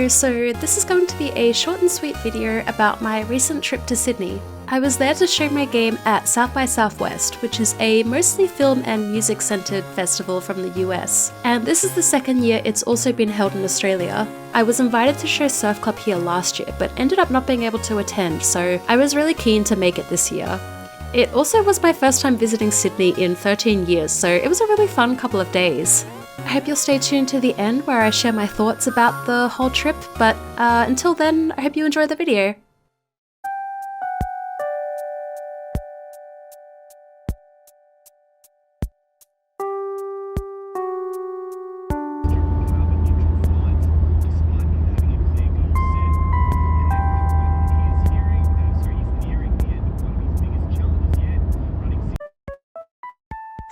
Hello, so this is going to be a short and sweet video about my recent trip to Sydney. I was there to show my game at South by Southwest, which is a mostly film and music centered festival from the US. And this is the second year it's also been held in Australia. I was invited to show Surf Club here last year, but ended up not being able to attend, so I was really keen to make it this year. It also was my first time visiting Sydney in 13 years, so it was a really fun couple of days. I hope you'll stay tuned to the end where I share my thoughts about the whole trip, but until then, I hope you enjoy the video.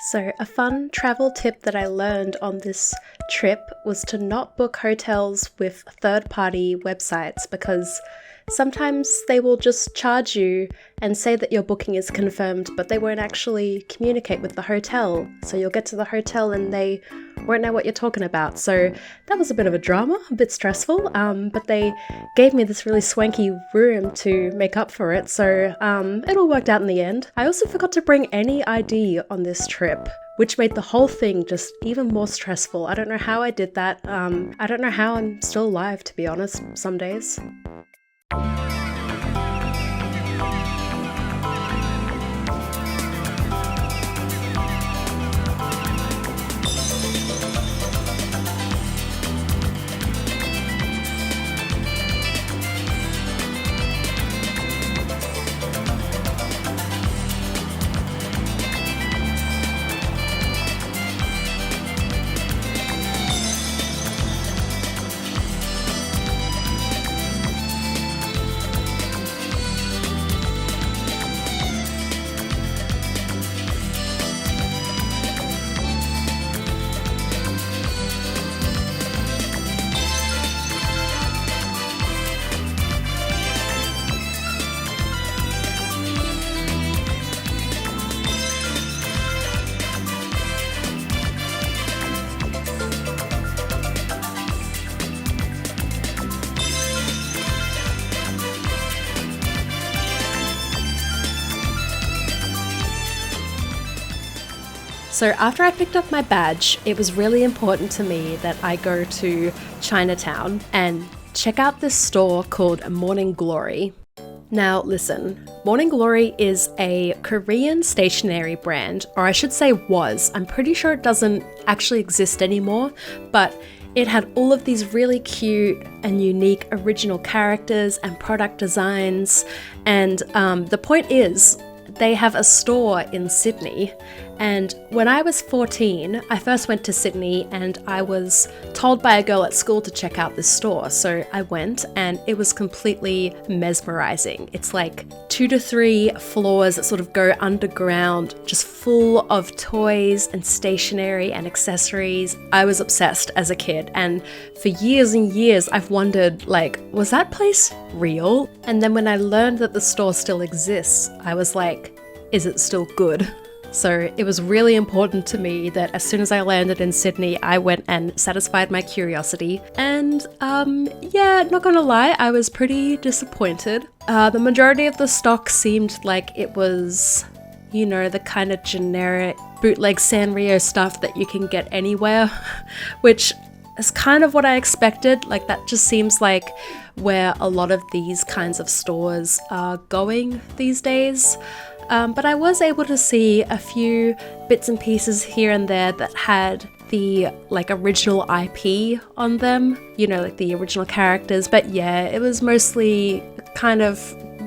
So a fun travel tip that I learned on this trip was to not book hotels with third-party websites, because sometimes they will just charge you and say that your booking is confirmed, but they won't actually communicate with the hotel. So you'll get to the hotel and they won't know what you're talking about. So that was a bit of a drama, a bit stressful, but they gave me this really swanky room to make up for it, so it all worked out in the end. I also forgot to bring any ID on this trip, which made the whole thing just even more stressful. I don't know how I did that. I don't know how I'm still alive, to be honest, some days. So after I picked up my badge, it was really important to me that I go to Chinatown and check out this store called Morning Glory. Now listen, Morning Glory is a Korean stationery brand, or I should say was. I'm pretty sure it doesn't actually exist anymore, but it had all of these really cute and unique original characters and product designs, and the point is, they have a store in Sydney, and when I was 14, I first went to Sydney and I was told by a girl at school to check out this store, so I went and it was completely mesmerizing. It's like 2 to 3 floors that sort of go underground, just full of toys and stationery and accessories. I was obsessed as a kid, and for years and years I've wondered, like, was that place real? And then when I learned that the store still exists, I was like, is it still good? So it was really important to me that as soon as I landed in Sydney, I went and satisfied my curiosity. And yeah, not gonna lie, I was pretty disappointed. The majority of the stock seemed like it was, you know, the kind of generic bootleg Sanrio stuff that you can get anywhere, which is kind of what I expected. Like, that just seems like where a lot of these kinds of stores are going these days. But I was able to see a few bits and pieces here and there that had the original IP on them, you know, like the original characters. But yeah, it was mostly kind of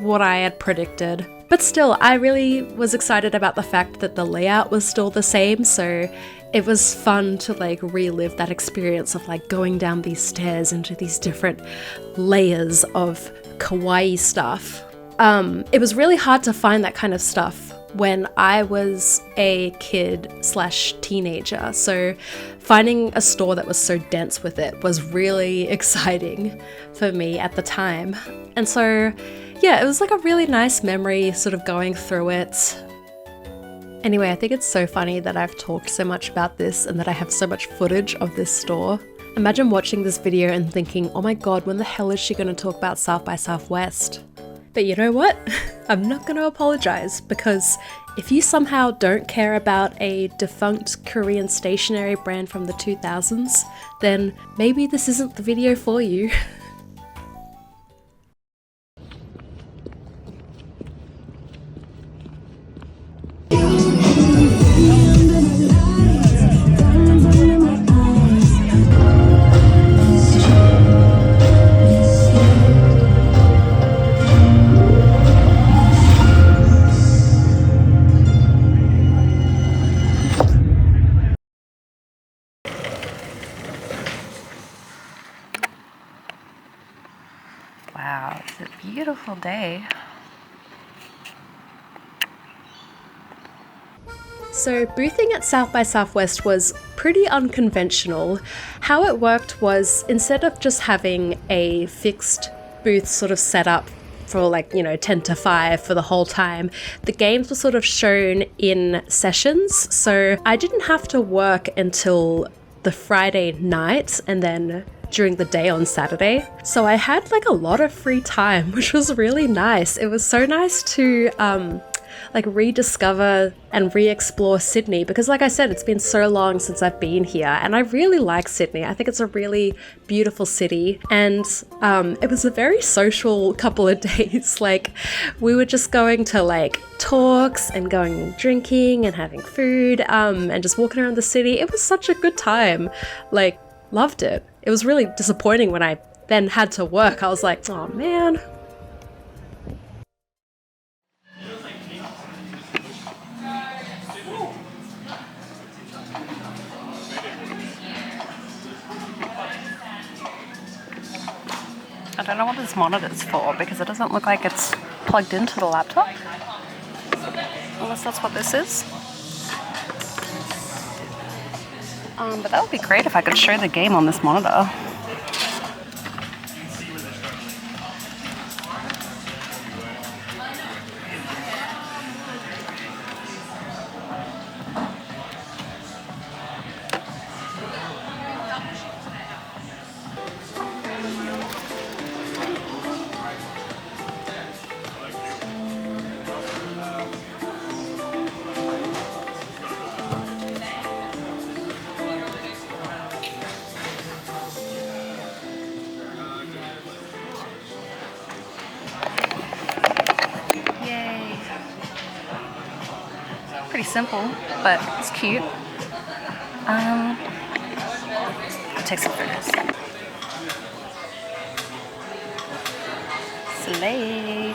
what I had predicted. But still, I really was excited about the fact that the layout was still the same, so it was fun to relive that experience of going down these stairs into these different layers of kawaii stuff. It was really hard to find that kind of stuff when I was a kid/teenager, so finding a store that was so dense with it was really exciting for me at the time. And so yeah, it was a really nice memory sort of going through it. Anyway, I think it's so funny that I've talked so much about this and that I have so much footage of this store. Imagine watching this video and thinking, oh my god, when the hell is she going to talk about South by Southwest? But you know what? I'm not going to apologize, because if you somehow don't care about a defunct Korean stationery brand from the 2000s, then maybe this isn't the video for you. Wow, it's a beautiful day. So boothing at South by Southwest was pretty unconventional. How it worked was, instead of just having a fixed booth sort of set up for 10 to 5 for the whole time, the games were sort of shown in sessions. So I didn't have to work until the Friday night and then during the day on Saturday. So I had a lot of free time, which was really nice. It was so nice to rediscover and re-explore Sydney, because like I said, it's been so long since I've been here, and I really like Sydney. I think it's a really beautiful city, and it was a very social couple of days. We were just going to talks and going and drinking and having food and just walking around the city. It was such a good time. Loved it. It was really disappointing when I then had to work. I was like, oh man. I don't know what this monitor's for, because it doesn't look like it's plugged into the laptop. Unless that's what this is. But that would be great if I could show the game on this monitor. Pretty simple, but it's cute. I'll take some photos. Slay.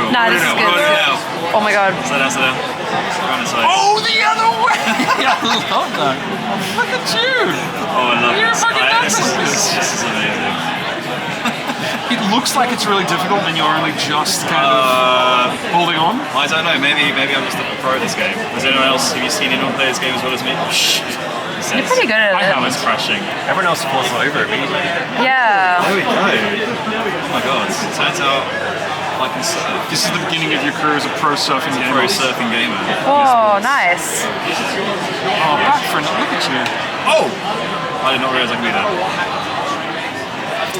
Nah, this is good. Oh my god. Oh, the other way! I love that. Look at you! Oh, I love You're this. fucking nuts. This is amazing. It looks like it's really difficult and you're only just kind of holding on. I don't know, maybe I'm just a pro at this game. Has anyone else, have you seen anyone play this game as well as me? You're pretty good at it. I was crashing. Everyone else falls over immediately. Yeah. There we go. Oh my god. Turns out I can surf. This is the beginning of your career as a pro surfing gamer. Pro surfing gamer. Oh, nice. Oh, back friend, look at you. Oh! I did not realise I could do that.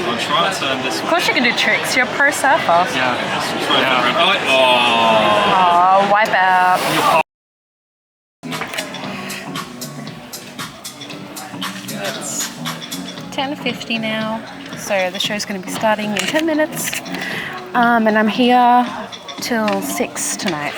I'll try to turn this Of way. course you can do tricks. You're a pro surfer. Yeah. Try to turn around. Oh! Oh, wipe out. It's 10:50 now, so the show's going to be starting in 10 minutes. And I'm here till 6 tonight.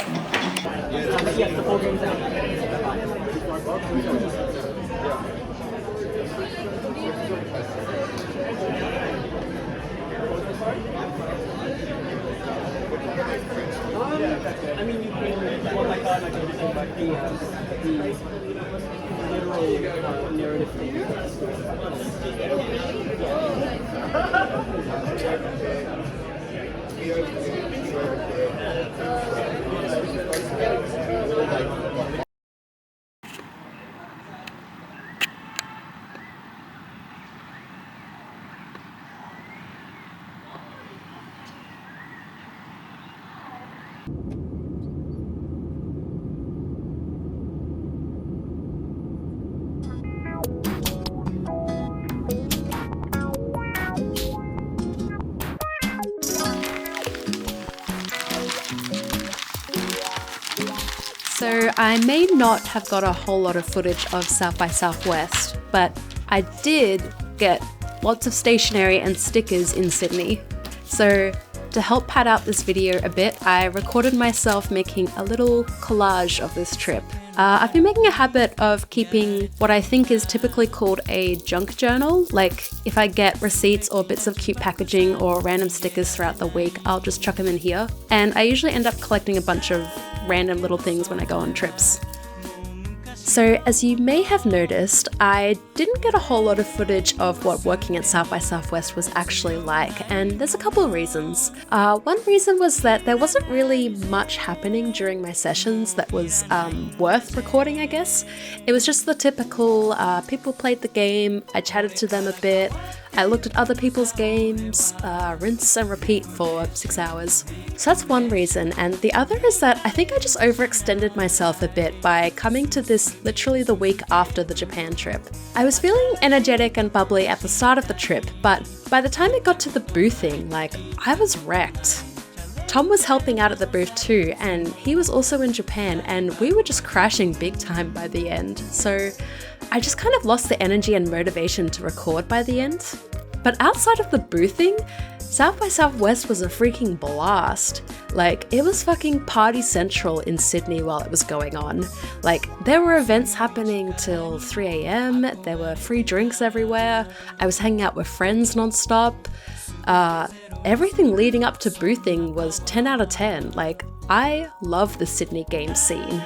So I may not have got a whole lot of footage of South by Southwest, but I did get lots of stationery and stickers in Sydney. So to help pad out this video a bit, I recorded myself making a little collage of this trip. I've been making a habit of keeping what I think is typically called a junk journal. Like if I get receipts or bits of cute packaging or random stickers throughout the week, I'll just chuck them in here. And I usually end up collecting a bunch of random little things when I go on trips. So as you may have noticed, I didn't get a whole lot of footage of what working at South by Southwest was actually like, and there's a couple of reasons. One reason was that there wasn't really much happening during my sessions that was worth recording, I guess. It was just the typical, people played the game, I chatted to them a bit, I looked at other people's games, rinse and repeat for 6 hours. So that's one reason, and the other is that I think I just overextended myself a bit by coming to this literally the week after the Japan trip. I was feeling energetic and bubbly at the start of the trip, but by the time it got to the boothing, I was wrecked. Tom was helping out at the booth too, and he was also in Japan, and we were just crashing big time by the end. So I just kind of lost the energy and motivation to record by the end. But outside of the boothing, South by Southwest was a freaking blast. It was fucking party central in Sydney while it was going on. There were events happening till 3 a.m, there were free drinks everywhere, I was hanging out with friends nonstop. Everything leading up to boothing was 10 out of 10. I love the Sydney game scene.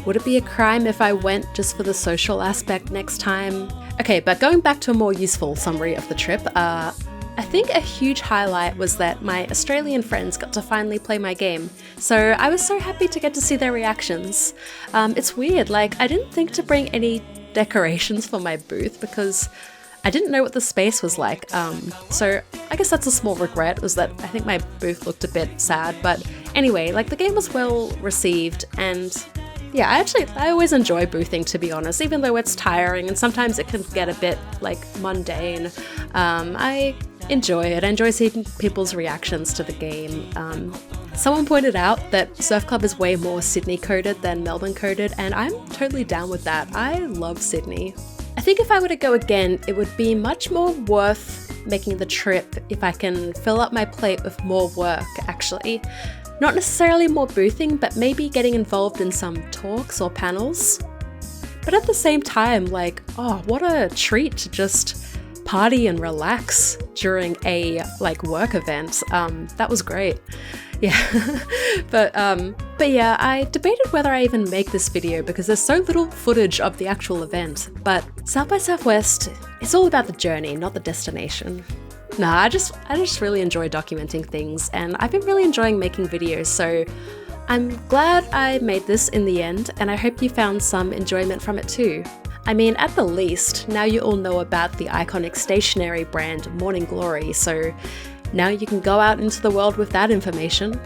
Would it be a crime if I went just for the social aspect next time? Okay, but going back to a more useful summary of the trip, I think a huge highlight was that my Australian friends got to finally play my game. So I was so happy to get to see their reactions. It's weird, I didn't think to bring any decorations for my booth because I didn't know what the space was like. So I guess that's a small regret, was that I think my booth looked a bit sad. But anyway, the game was well received, and yeah, I always enjoy boothing, to be honest, even though it's tiring and sometimes it can get a bit mundane. I enjoy it. I enjoy seeing people's reactions to the game. Someone pointed out that Surf Club is way more Sydney coded than Melbourne coded, and I'm totally down with that. I love Sydney. I think if I were to go again, it would be much more worth making the trip if I can fill up my plate with more work, actually. Not necessarily more boothing, but maybe getting involved in some talks or panels. But at the same time, what a treat to just party and relax during a work event. That was great. Yeah. but yeah, I debated whether I even make this video because there's so little footage of the actual event. But South by Southwest, it's all about the journey, not the destination. Nah, I just really enjoy documenting things, and I've been really enjoying making videos, so I'm glad I made this in the end, and I hope you found some enjoyment from it too. I mean, at the least, now you all know about the iconic stationery brand Morning Glory, so now you can go out into the world with that information.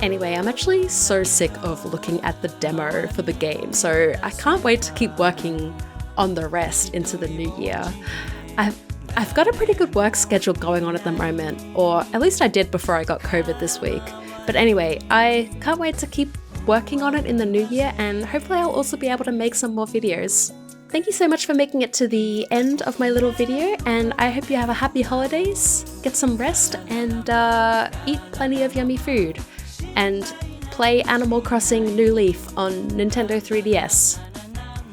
Anyway, I'm actually so sick of looking at the demo for the game, so I can't wait to keep working on the rest into the new year. I've got a pretty good work schedule going on at the moment, or at least I did before I got COVID this week. But anyway, I can't wait to keep working on it in the new year, and hopefully I'll also be able to make some more videos. Thank you so much for making it to the end of my little video, and I hope you have a happy holidays, get some rest, and eat plenty of yummy food. and play Animal Crossing New Leaf on Nintendo 3DS.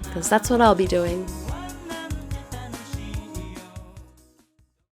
Because that's what I'll be doing.